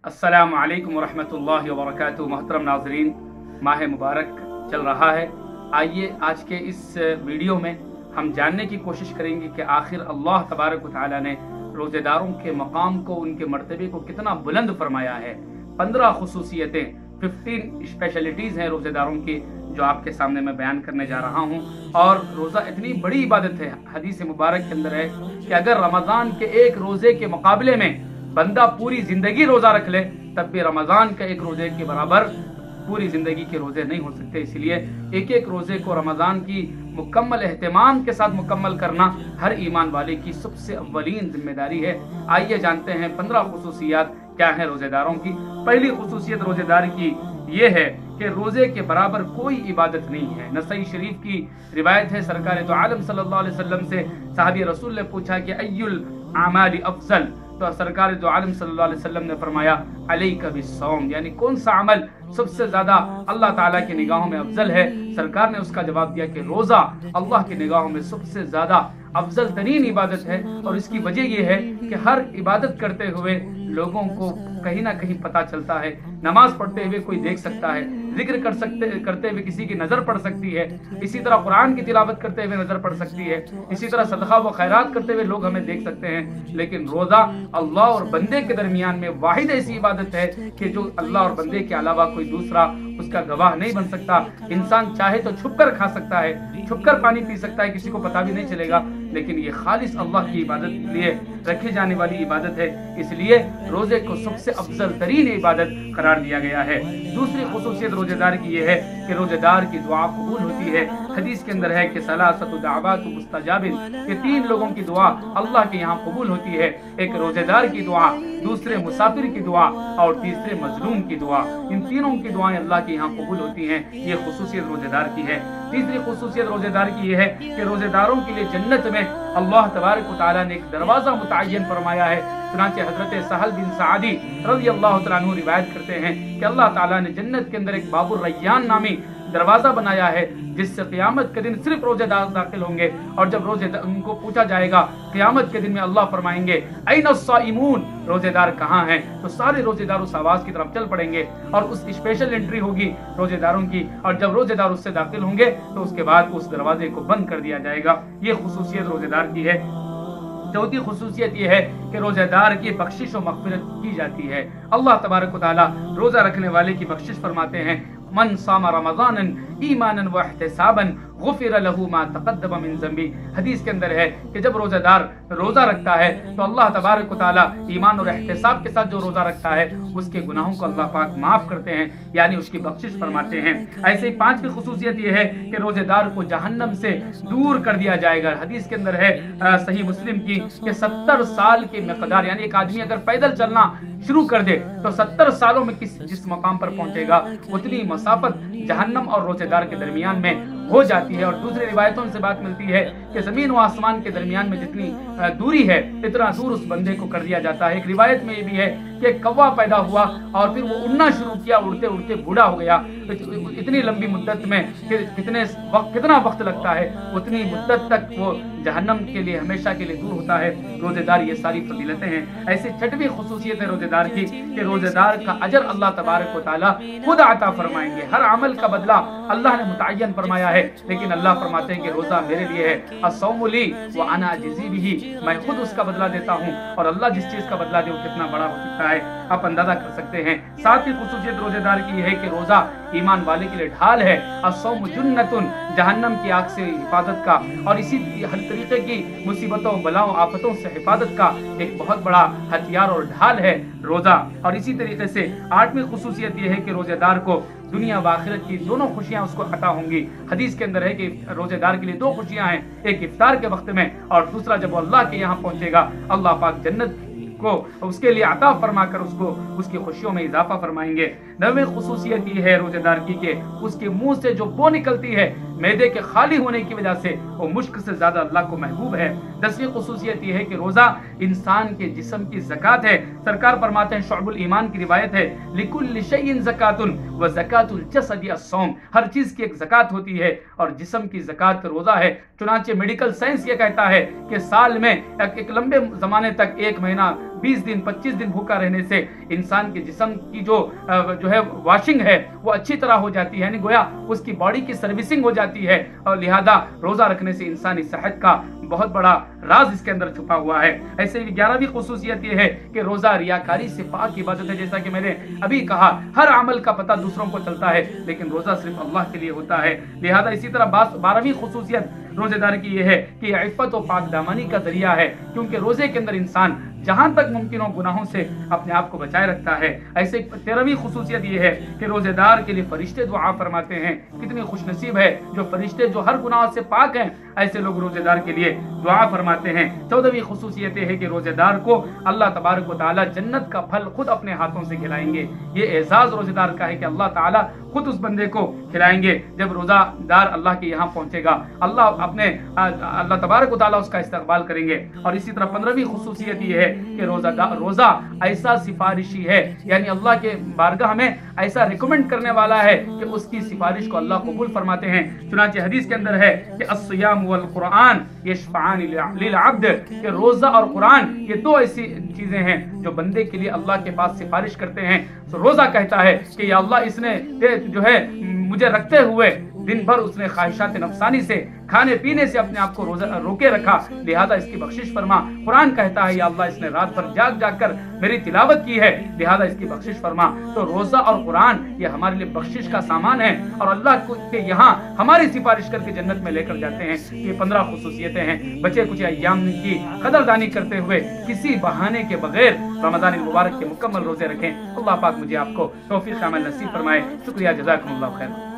अस्सलामु अलैकुम वरहमतुल्लाहि वबरकातुहू। मोहतरम नाज़रीन, माह मुबारक चल रहा है। आइए आज के इस वीडियो में हम जानने की कोशिश करेंगे कि आखिर अल्लाह तबारक व तआला ने रोज़ेदारों के मकाम को, उनके मर्तबे को कितना बुलंद फरमाया है। 15 खुसूसियतें, 15 स्पेशलिटीज़ हैं रोज़ेदारों की, जो आपके सामने मैं बयान करने जा रहा हूँ। और रोज़ा इतनी बड़ी इबादत है, हदीस मुबारक के अंदर है कि अगर रमज़ान के एक रोज़े के मुकाबले में बंदा पूरी ज़िंदगी रोज़ा रख ले, तब भी रमज़ान का एक रोज़े के बराबर पूरी ज़िंदगी के रोज़े नहीं हो सकते। इसलिए एक एक रोज़े को रमज़ान की मुकम्मल एहतमाम के साथ मुकम्मल करना हर ईमान वाले की सबसे अव्वलीन जिम्मेदारी है। आइए जानते हैं 15 खुसूसियात क्या हैं रोज़ेदारों की। पहली खुसूसियत रोज़ेदार की ये है कि रोज़े के बराबर कोई इबादत नहीं है। नसई शरीफ की रिवायत है, सरकार दो आलम सल्लल्लाहु अलैहि वसल्लम से साहबी रसूल ने पूछा कि अय्युल आमाली अफजल, तो सरकार दो आलम सल्लल्लाहु अलैहि वसल्लम ने फरमाया अलैका बिस्सौम, यानी कौन सा अमल सबसे ज्यादा अल्लाह ताला की निगाहों में अफजल है। सरकार ने उसका जवाब दिया कि रोजा अल्लाह की निगाहों में सबसे ज्यादा अफजल तरीन इबादत है। और इसकी वजह यह है कि हर इबादत करते हुए लोगों को कहीं ना कहीं पता चलता है। नमाज पढ़ते हुए कोई देख सकता है, जिक्र करते हुए किसी की नजर पड़ सकती है, इसी तरह कुरान की तिलावत करते हुए नजर पड़ सकती है, इसी तरह सदका व खैरात करते हुए लोग हमें देख सकते हैं। लेकिन रोजा अल्लाह और बंदे के दरमियान में वाहिद ऐसी इबादत है कि जो अल्लाह और बंदे के अलावा कोई दूसरा उसका गवाह नहीं बन सकता। इंसान चाहे तो छुपकर खा सकता है, छुपकर पानी पी सकता है, किसी को पता भी नहीं चलेगा, लेकिन ये खालिस अल्लाह की इबादत के लिए रखी जाने वाली इबादत है। इसलिए रोजे को सबसे अफजल तरीन इबादत करार दिया गया है। दूसरी खुसूसियत रोजेदार की यह है कि रोजेदार की दुआ कबूल होती है। हदीस के अंदर है कि सलासतु दाअवातु मुस्तजाबिन, ये 3 लोगों की दुआ अल्लाह के यहाँ कबूल होती है। एक रोजेदार की दुआ, दूसरे मुसाफिर की दुआ और तीसरे मजलूम की दुआ। इन तीनों की दुआएं अल्लाह के यहाँ कबूल होती हैं। ये खुसूसियत रोजेदार की है। तीसरी खुसूसियत रोजेदार की यह है कि रोजेदारों के लिए जन्नत में अल्लाह तबारक व तआला ने एक दरवाजा मुतअय्यन फरमाया है। चुनांचे हजरत सहल बिन सादी रज़ियल्लाहु तआला अन्हु रिवायत करते हैं कि अल्लाह ताला ने जन्नत के अंदर एक बाबुर रय्यान नामी दरवाजा बनाया है, जिससे क़यामत के दिन सिर्फ रोजेदार दाखिल होंगे। और जब उनको पूछा जाएगा क़यामत के दिन में, अल्लाह फरमाएंगे ऐन अस्साइमून, रोजेदार कहाँ हैं, तो सारे रोजेदार उस आवाज की तरफ चल पड़ेंगे और उस स्पेशल एंट्री होगी रोजेदारों की। और जब रोजेदार उससे दाखिल होंगे तो उसके बाद उस दरवाजे को बंद कर दिया जाएगा। ये खुसूसियत रोजेदार की है। चौथी खुसूसियत यह है कि रोजेदार की बख्शिश और मग़फ़िरत की जाती है। अल्लाह तबारक व तआला रोजा रखने वाले की बख्शिश फरमाते हैं, मन सामा रमज़ानन ईमानन व इहतिसाबन गुफ़िर लहू मा तक़द्दम मिन ज़ंबी। हदीस के अंदर है कि जब रोज़ादार रोज़ा रखता है तो अल्लाह तबारक व तआला ईमान और एहतिसाब के साथ जो रोज़ा रखता है उसके गुनाहों को अल्लाह पाक माफ़ करते हैं, यानी उसकी बख्शिश फरमाते हैं। ऐसे ही 5वीं खुसूसियत यह है कि रोज़ेदार को जहन्नम से दूर कर दिया जाएगा। हदीस के अंदर है सही मुस्लिम की कि 70 साल के मिक़दार, यानी एक आदमी अगर पैदल चलना शुरू कर दे तो 70 सालों में जिस मकाम पर पहुंचेगा उतनी मसाफत जहन्नम और रोजेदार के दरमियान में हो जाती है। और दूसरी रिवायतों से बात मिलती है कि जमीन व आसमान के दरमियान में जितनी दूरी है इतना दूर उस बंदे को कर दिया जाता है। एक रिवायत में ये भी है कि कौवा पैदा हुआ और फिर वो उड़ना शुरू किया, उड़ते उड़ते बूढ़ा हो गया। इतनी लंबी मुद्दत में कितना वक्त लगता है, उतनी मुद्दत तक वो जहन्नम के लिए हमेशा के लिए दूर होता है रोजेदार। ये सारी फजीलतें हैं। ऐसे 6वीं खुसूसियत है रोजेदार की कि रोजेदार का अजर अल्लाह तबारक व तआला खुद अता फरमाएंगे। हर अमल का बदला अल्लाह ने मुतअय्यन फरमाया है, लेकिन अल्लाह फरमाते हैं कि रोजा मेरे लिए है, अस्सौमु ली व अना अजज़ी बिही, मैं खुद उसका बदला देता हूँ और अल्लाह जिस चीज का बदला दे वो कितना बड़ा हो सकता है, आप अंदाजा कर सकते हैं। 7वीं खुसूसियत रोजेदार की है कि रोजा ईमान वाले के लिए ढाल है। अस्सौमु जुन्नतुन, जहन्नम की आग से हिफाजत का और इसी हर तरीके की मुसीबतों, बलाओं, आफतों से हिफाजत का एक बहुत बड़ा हथियार और ढाल है रोजा। और इसी तरीके से 8वीं खुसूसियत यह है कि रोजेदार को दुनिया व आखिरत की दोनों खुशियां उसको अता होंगी। हदीस के अंदर है कि रोजेदार के लिए 2 खुशियां हैं, एक इफ्तार के वक्त में और दूसरा जब वो अल्लाह के यहाँ पहुंचेगा, अल्लाह पाक जन्नत को उसके लिए अता फरमाकर उसको उसकी खुशियों में इजाफा फरमाएंगे। 9वीं खुसूसियत ये है रोजेदार की कि उसके मुंह से जो बो निकलती है मैदे के खाली होने की वजह से वो मुश्क से ज्यादा अल्लाह को महबूब है। 10वीं खुसूसियत ये है कि रोजा इंसान के जिस्म की ज़कात है। सरकार फरमाते हैं, शुअबुल ईमान की रिवायत है, लिकुल्लि शैइन ज़कातुन व ज़कातुल जसदि अस्सौम, हर चीज की एक ज़कात होती है और जिस्म की ज़कात रोजा है। चुनांचे मेडिकल साइंस ये कहता है कि साल में एक लंबे जमाने तक 1 महीना 20 दिन 25 दिन भूखा रहने से इंसान के जिस्म की जो है वॉशिंग है वो अच्छी तरह हो जाती है, यानी गोया उसकी बॉडी की सर्विसिंग हो जाती है। और लिहाजा रोजा रखने से इंसानी सेहत का बहुत बड़ा राज इसके अंदर छुपा हुआ है। ऐसे ही 11वीं खुसूसियत ये है कि रोजा रियाकारी से पाक इबादत है। जैसा कि मैंने अभी कहा, हर अमल का पता दूसरों को चलता है, लेकिन रोजा सिर्फ अल्लाह के लिए होता है। लिहाजा इसी तरह 12वीं खुसूसियत रोजेदार की यह है कि इफ़्फ़त व पाकदामनी का जरिया है, क्योंकि रोजे के अंदर इंसान जहां तक मुमकिन हो गुनाहों से अपने आप को बचाए रखता है। ऐसे 13वीं खुसूसियत ये है कि रोजेदार के लिए फरिश्ते दुआ फरमाते हैं। कितनी खुशनसीब है जो फरिश्ते जो हर गुनाह से पाक हैं, ऐसे लोग रोजेदार के लिए दुआ फरमाते हैं। 14वीं खुसूसियत है कि रोजेदार को अल्लाह तबारक व तआला जन्नत का फल खुद अपने हाथों से खिलाएंगे। ये एजाज रोजेदार का है कि अल्लाह ताला खुद उस बंदे को खिलाएंगे। जब रोजादार अल्लाह के यहाँ पहुंचेगा, अल्लाह तबारक व तआला उसका इस्तकबाल करेंगे। और इसी तरह 15वीं खुसूसियत ये है कि रोजा ऐसा सिफारिशी है, यानी अल्लाह के बारगाह में ऐसा रिकमेंड करने वाला है कि उसकी सिफारिश को अल्लाह कबूल फरमाते हैं। चुनांचे हदीस के अंदर है कि अस्सियाम वल कुरान यशफान लिल अब्द, कि रोजा और कुरान ये दो ऐसी चीजें हैं जो बंदे के लिए अल्लाह के पास सिफारिश करते हैं। तो रोजा कहता है कि या अल्लाह इसने जो है मुझे रखते हुए दिन भर उसने ख्वाहिशात नफसानी से, खाने पीने से अपने आप को रोके रखा, लिहाजा इसकी बख्शिश फरमा। कुरान कहता है या अल्लाह इसने रात भर जाग जाग कर मेरी तिलावत की है, लिहाजा इसकी बख्शिश फरमा। तो रोजा और कुरान ये हमारे लिए बख्शिश का सामान है और अल्लाह के यहाँ हमारी सिफारिश करके जन्नत में लेकर जाते हैं। ये 15 खुसूसियतें हैं। बचे कुछ अय्याम की कदरदानी करते हुए किसी बहाने के बगैर रमजान मुबारक के मुकम्मल रोजे रखें। अल्लाह पाक मुझे आपको तौफीक अमल नसीब फरमाए। शुक्रिया, जज़ाकुमुल्लाह खैर।